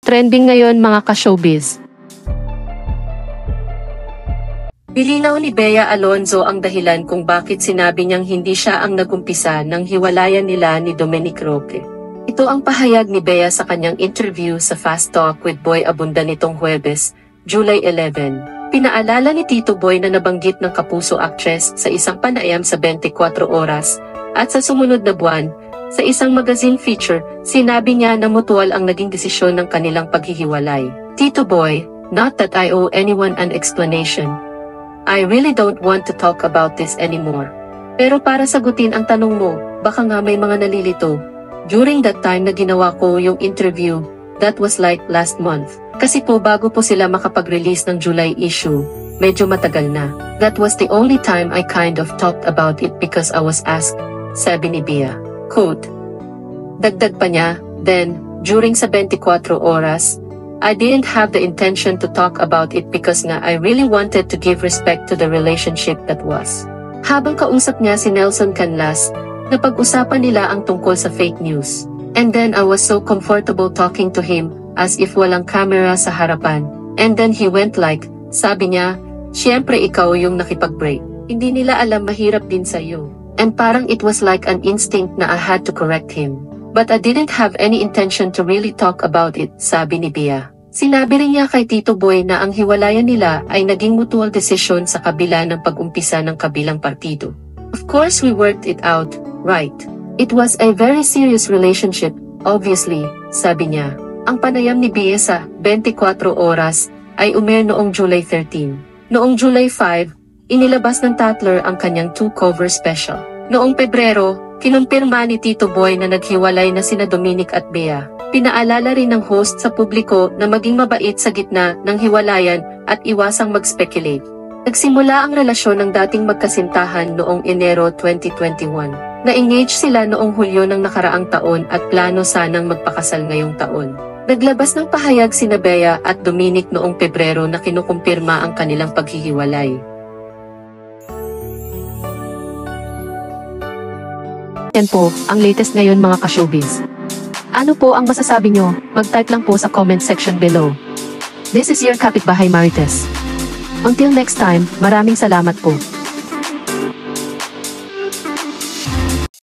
Trending ngayon mga ka-showbiz. Nilinaw ni Bea Alonzo ang dahilan kung bakit sinabi niyang hindi siya ang nagumpisa ng hiwalayan nila ni Dominic Roque. Ito ang pahayag ni Bea sa kanyang interview sa Fast Talk with Boy Abunda nitong Huwebes, July 11. Pinaalala ni Tito Boy na nabanggit ng Kapuso actress sa isang panayam sa 24 Oras, at sa sumunod na buwan, sa isang magazine feature, sinabi niya na mutual ang naging desisyon ng kanilang paghihiwalay. Tito Boy, not that I owe anyone an explanation. I really don't want to talk about this anymore. Pero para sagutin ang tanong mo, baka nga may mga nalilito. During that time na ginawa ko yung interview, that was like last month. Kasi po bago po sila makapag-release ng July issue, medyo matagal na. That was the only time I kind of talked about it because I was asked, sabi ni Bea. Quote. Dagdag pa niya, then, during sa 24 Oras, I didn't have the intention to talk about it because nga I really wanted to give respect to the relationship that was. Habang kausap niya si Nelson Canlas, napag-usapan nila ang tungkol sa fake news. And then I was so comfortable talking to him, as if walang camera sa harapan. And then he went like, sabi niya, siyempre ikaw yung nakipag-break. Hindi nila alam mahirap din sa'yo. And parang it was like an instinct na I had to correct him. But I didn't have any intention to really talk about it, sabi ni Bea. Sinabi rin niya kay Tito Boy na ang hiwalayan nila ay naging mutual decision sa kabila ng pag-umpisa ng kabilang partido. Of course we worked it out, right? It was a very serious relationship, obviously, sabi niya. Ang panayam ni Bea sa 24 Oras ay umair noong July 13. Noong July 5, inilabas ng Tatler ang kanyang 2-cover special. Noong Pebrero, kinumpirma ni Tito Boy na naghiwalay na sina Dominic at Bea. Pinaalala rin ng host sa publiko na maging mabait sa gitna ng hiwalayan at iwasang mag-speculate. Nagsimula ang relasyon ng dating magkasintahan noong Enero 2021. Na-engage sila noong Hulyo ng nakaraang taon at plano sanang magpakasal ngayong taon. Naglabas ng pahayag sina Bea at Dominic noong Pebrero na kinukumpirma ang kanilang paghihiwalay. Yan po, ang latest ngayon mga ka-showbiz. Ano po ang masasabi nyo? Mag-type lang po sa comment section below. This is your Kapitbahay Marites. Until next time, maraming salamat po.